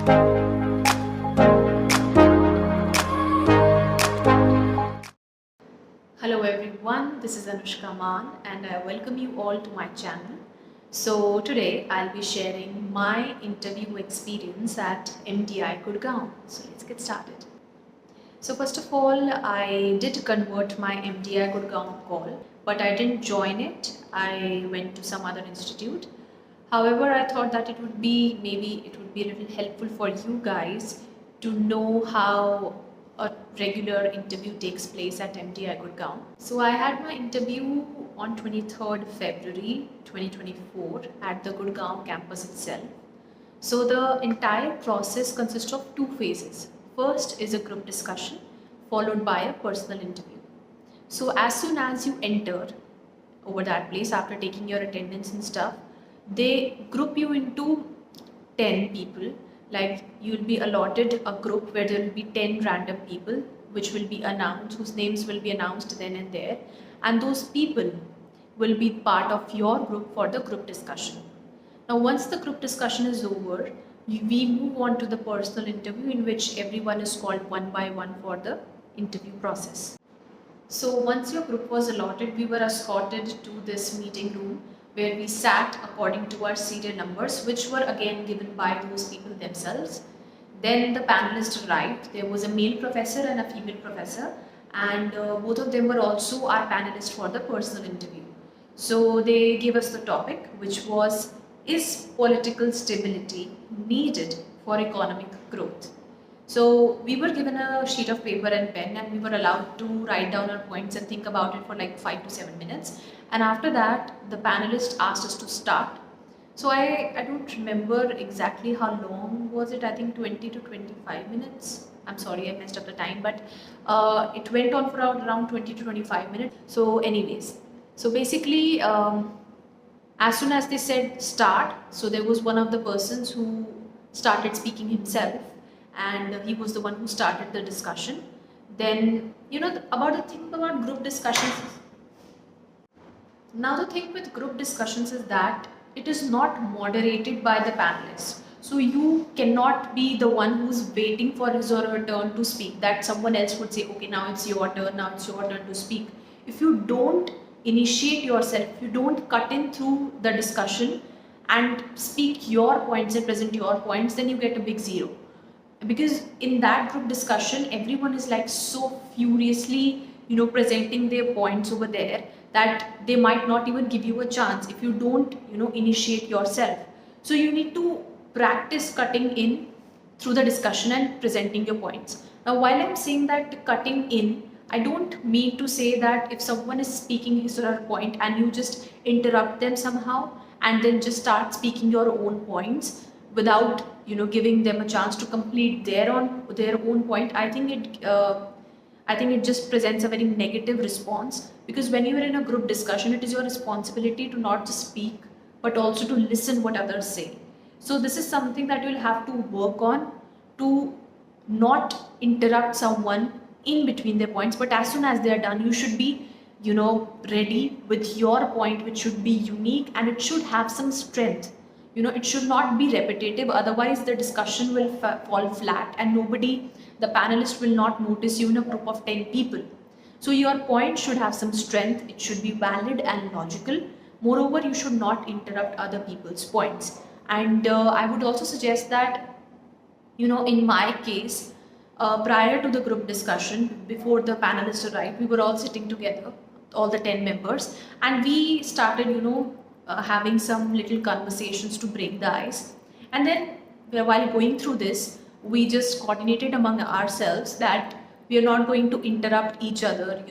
Hello everyone, this is Anushka Maan and I welcome you all to my channel. So today I'll be sharing my interview experience at MDI Gurgaon. So let's get started. So first of all, I did convert my MDI Gurgaon call, but I didn't join it. I went to some other institute. However, I thought that maybe it would be a little helpful for you guys to know how a regular interview takes place at MDI Gurgaon. So I had my interview on 23rd February 2024 at the Gurgaon campus itself. So the entire process consists of two phases. First is a group discussion followed by a personal interview. So as soon as you enter over that place after taking your attendance and stuff, they group you into 10 people. Like you'll be allotted a group where there will be 10 random people which will be announced, whose names will be announced then and there, and those people will be part of your group for the group discussion. Now once the group discussion is over, we move on to the personal interview in which everyone is called one by one for the interview process. So once your group was allotted, we were escorted to this meeting room where we sat according to our serial numbers, which were again given by those people themselves. Then the panelists arrived. There was a male professor and a female professor, and both of them were also our panelists for the personal interview. So they gave us the topic, which was, is political stability needed for economic growth? So we were given a sheet of paper and pen, and we were allowed to write down our points and think about it for like 5 to 7 minutes. And after that, the panelist asked us to start. So I don't remember exactly how long was it. I think 20 to 25 minutes. I'm sorry, I messed up the time, but it went on for around 20 to 25 minutes. So anyways, so basically, as soon as they said start, so there was one of the persons who started speaking himself, and he was the one who started the discussion. Then, about the thing about group discussions. Now the thing with group discussions is that it is not moderated by the panelists. So you cannot be the one who's waiting for his or her turn to speak, that someone else would say, okay, now it's your turn, now it's your turn to speak. If you don't initiate yourself, if you don't cut in through the discussion and speak your points and present your points, then you get a big zero. Because in that group discussion, everyone is like so furiously, presenting their points over there that they might not even give you a chance if you don't, initiate yourself. So you need to practice cutting in through the discussion and presenting your points. Now, while I'm saying that cutting in, I don't mean to say that if someone is speaking his or her point and you just interrupt them somehow and then just start speaking your own points without giving them a chance to complete their own point. I think it just presents a very negative response, because when you are in a group discussion, it is your responsibility to not just speak but also to listen what others say. So this is something that you'll have to work on, to not interrupt someone in between their points, but as soon as they are done, you should be ready with your point, which should be unique and it should have some strength. It should not be repetitive, otherwise the discussion will fall flat and the panelist will not notice you in a group of 10 people. So your point should have some strength, it should be valid and logical. Moreover, you should not interrupt other people's points. And I would also suggest that, in my case, prior to the group discussion, before the panelists arrived, we were all sitting together, all the 10 members, and we started, having some little conversations to break the ice. And then while going through this, we just coordinated among ourselves that we are not going to interrupt each other,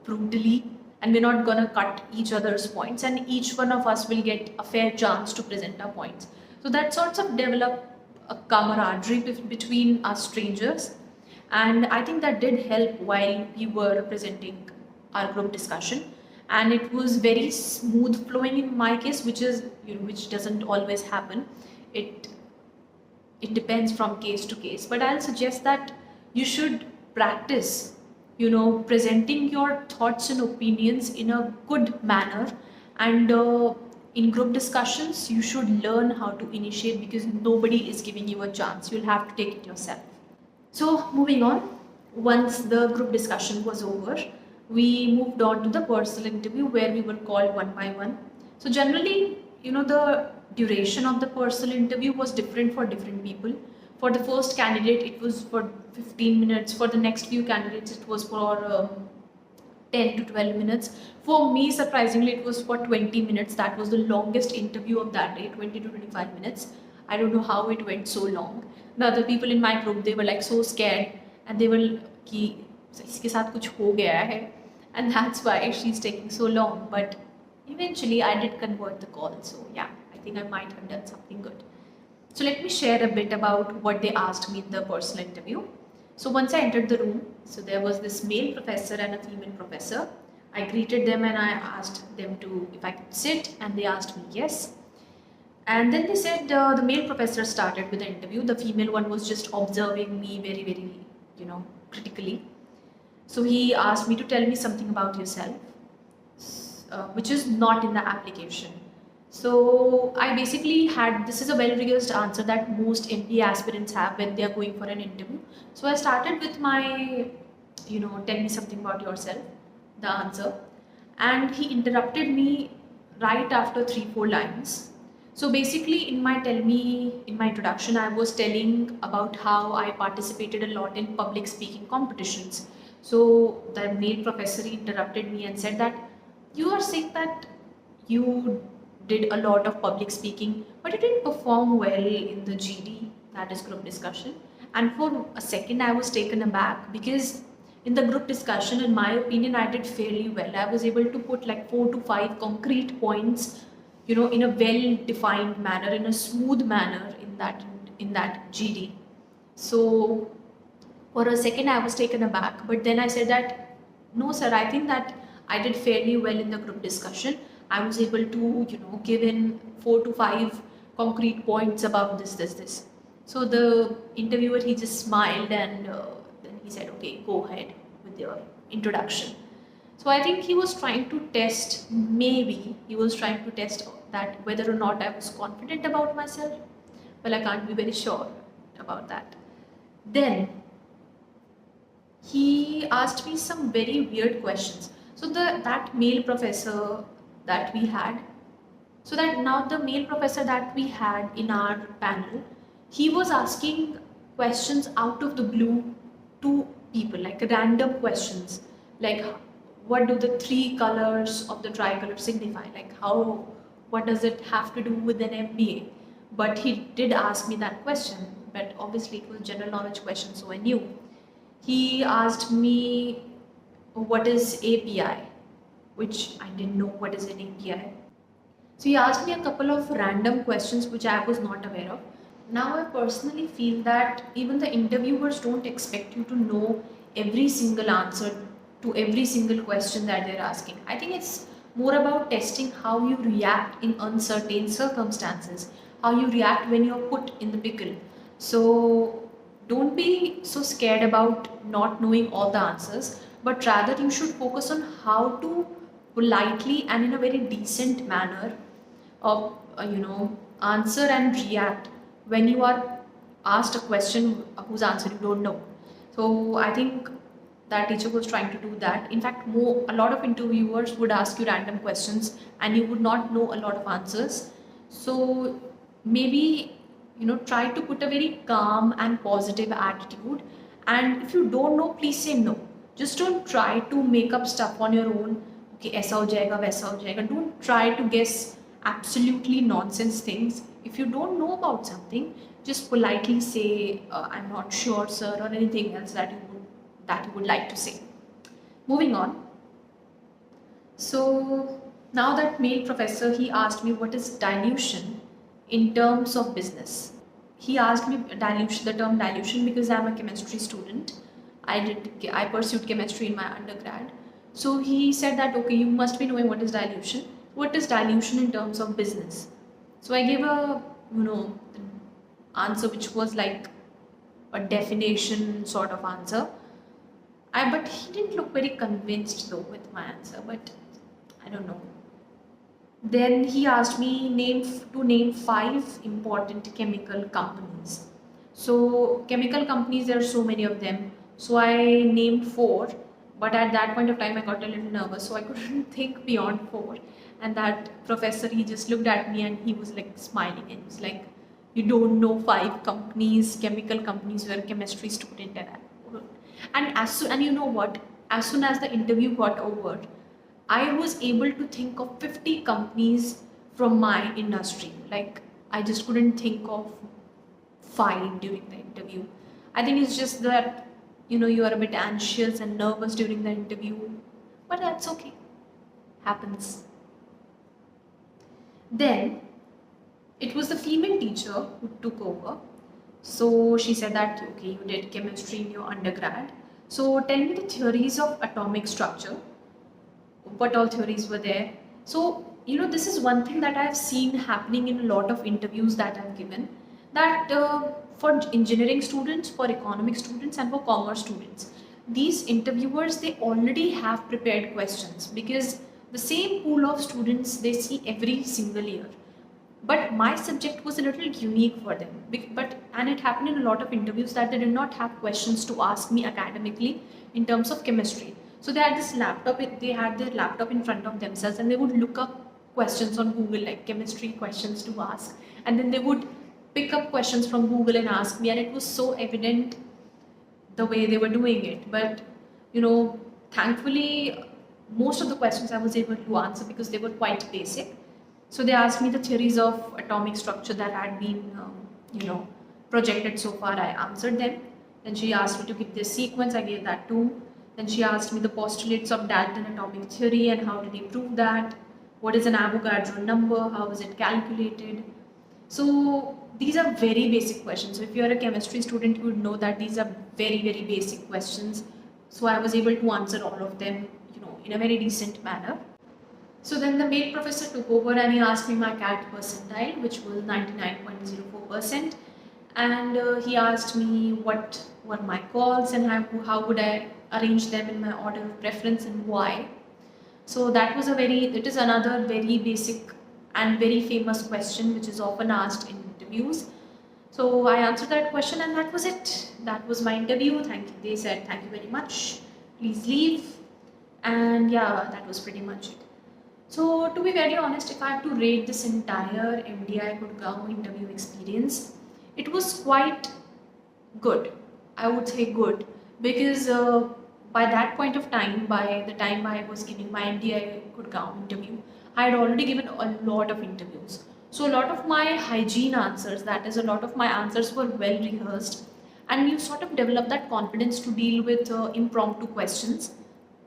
brutally, and we're not going to cut each other's points, and each one of us will get a fair chance to present our points. So that sorts of develop a camaraderie between us strangers, and I think that did help while we were presenting our group discussion. And it was very smooth flowing in my case, which doesn't always happen. It depends from case to case, but I'll suggest that you should practice presenting your thoughts and opinions in a good manner, and in group discussions, you should learn how to initiate because nobody is giving you a chance. You'll have to take it yourself. So, moving on, once the group discussion was over, we moved on to the personal interview where we were called one by one. So, generally, the duration of the personal interview was different for different people. For the first candidate, it was for 15 minutes. For the next few candidates, it was for 10 to 12 minutes. For me, surprisingly, it was for 20 minutes. That was the longest interview of that day, 20 to 25 minutes. I don't know how it went so long. The other people in my group, they were like so scared and they were कि इसके साथ कुछ हो गया है, and that's why she's taking so long. But eventually I did convert the call, so yeah, I think I might have done something good. So let me share a bit about what they asked me in the personal interview. So once I entered the room, so there was this male professor and a female professor. I greeted them and I asked them to if I could sit, and they asked me yes. And then they said the male professor started with the interview. The female one was just observing me very, very, critically. So he asked me to tell me something about yourself, which is not in the application. So I basically had, this is a well-rehearsed answer that most MBA aspirants have when they are going for an interview. So I started with my, tell me something about yourself, the answer. And he interrupted me right after 3-4 lines. So basically in my introduction, I was telling about how I participated a lot in public speaking competitions. So the male professor interrupted me and said that you are saying that you did a lot of public speaking, but you didn't perform well in the GD, that is group discussion. And for a second I was taken aback because in the group discussion, in my opinion, I did fairly well. I was able to put like 4 to 5 concrete points, in a well-defined manner, in a smooth manner in that GD. So for a second I was taken aback, but then I said that, no sir, I think that I did fairly well in the group discussion. I was able to, give in 4 to 5 concrete points about this. So the interviewer, he just smiled and then he said, okay, go ahead with your introduction. So I think he was trying to test, maybe he was trying to test that whether or not I was confident about myself. Well, I can't be very sure about that. Then he asked me some very weird questions. So that male professor that we had, so that now the male professor that we had in our panel, he was asking questions out of the blue to people, like random questions, like what do the 3 colors of the tricolor signify, like what does it have to do with an MBA? But he did ask me that question, but obviously it was general knowledge question, so I knew. He asked me what is API, which I didn't know what is an API. So he asked me a couple of random questions which I was not aware of. Now I personally feel that even the interviewers don't expect you to know every single answer to every single question that they're asking. I think it's more about testing how you react in uncertain circumstances, how you react when you're put in the pickle. So don't be so scared about not knowing all the answers, but rather you should focus on how to politely and in a very decent manner answer and react when you are asked a question whose answer you don't know. So I think that teacher was trying to do that. In fact, a lot of interviewers would ask you random questions and you would not know a lot of answers. So maybe try to put a very calm and positive attitude, and if you don't know, please say no. Just don't try to make up stuff on your own. Okay, ऐसा हो जाएगा, वैसा हो जाएगा. Don't try to guess absolutely nonsense things. If you don't know about something, just politely say I'm not sure sir, or anything else that you would like to say. Moving on. So now that male professor, he asked me what is dilution in terms of business. He asked me the term dilution because I'm a chemistry student. I pursued chemistry in my undergrad. So he said that, okay, you must be knowing what is dilution. What is dilution in terms of business? So I gave a, answer which was like a definition sort of answer. But he didn't look very convinced though with my answer, but I don't know. Then he asked me to name 5 important chemical companies. So chemical companies, there are so many of them. So I named 4, but at that point of time I got a little nervous, so I couldn't think beyond 4. And that professor, he just looked at me and he was like smiling and he was like, "You don't know 5 companies, chemical companies, you're a chemistry student." And you know what? As soon as the interview got over, I was able to think of 50 companies from my industry. Like, I just couldn't think of 5 during the interview. I think it's just that, you are a bit anxious and nervous during the interview, but that's okay. Happens. Then, it was the female teacher who took over. So she said that, okay, you did chemistry in your undergrad. So tell me the theories of atomic structure. What all theories were there? So, this is one thing that I've seen happening in a lot of interviews that I've given, that for engineering students, for economic students, and for commerce students, these interviewers, they already have prepared questions, because the same pool of students they see every single year. But my subject was a little unique for them, and it happened in a lot of interviews that they did not have questions to ask me academically in terms of chemistry. So they had they had their laptop in front of themselves, and they would look up questions on Google, like chemistry questions to ask, and then they would pick up questions from Google and ask me, and it was so evident the way they were doing it. But thankfully, most of the questions I was able to answer because they were quite basic. So they asked me the theories of atomic structure that had been, projected so far. I answered them. Then she asked me to give this sequence. I gave that too. Then she asked me the postulates of Dalton atomic theory and how did he prove that. What is an Avogadro number? How is it calculated? So these are very basic questions. So if you're a chemistry student, you would know that these are very, very basic questions. So I was able to answer all of them, in a very decent manner. So then the male professor took over and he asked me my CAT percentile, which was 99.04%. And he asked me what were my calls and how would I arrange them in my order of preference and why. So it is another very basic and very famous question which is often asked in interviews. So I answered that question and that was it. That was my interview. Thank you. They said, "Thank you very much. Please leave." And yeah, that was pretty much it. So to be very honest, if I have to rate this entire MDI Gurgaon interview experience, it was quite good. I would say good, because by that point of time, by the time I was giving my MDI Gurgaon interview, I had already given a lot of interviews. So a lot of my hygiene answers, that is, a lot of my answers were well rehearsed, and you sort of develop that confidence to deal with impromptu questions.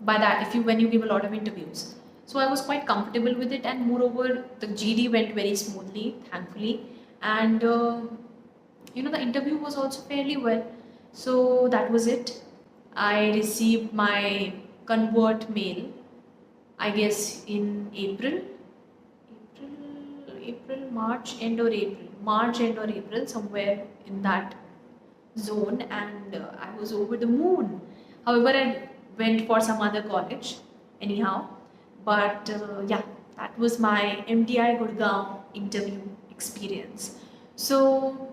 By that, when you give a lot of interviews. So I was quite comfortable with it, and moreover, the GD went very smoothly, thankfully, and the interview was also fairly well. So that was it. I received my convert mail, I guess in March end or April, somewhere in that zone, and I was over the moon. However, I went for some other college anyhow. But yeah, that was my MDI Gurgaon interview experience. So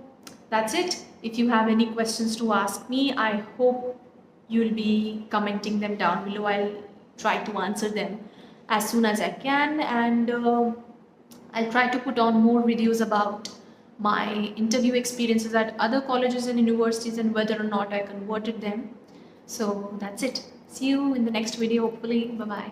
that's it. If you have any questions to ask me, I hope you'll be commenting them down below. I'll try to answer them as soon as I can, and I'll try to put on more videos about my interview experiences at other colleges and universities and whether or not I converted them. So that's it. See you in the next video, hopefully. Bye bye.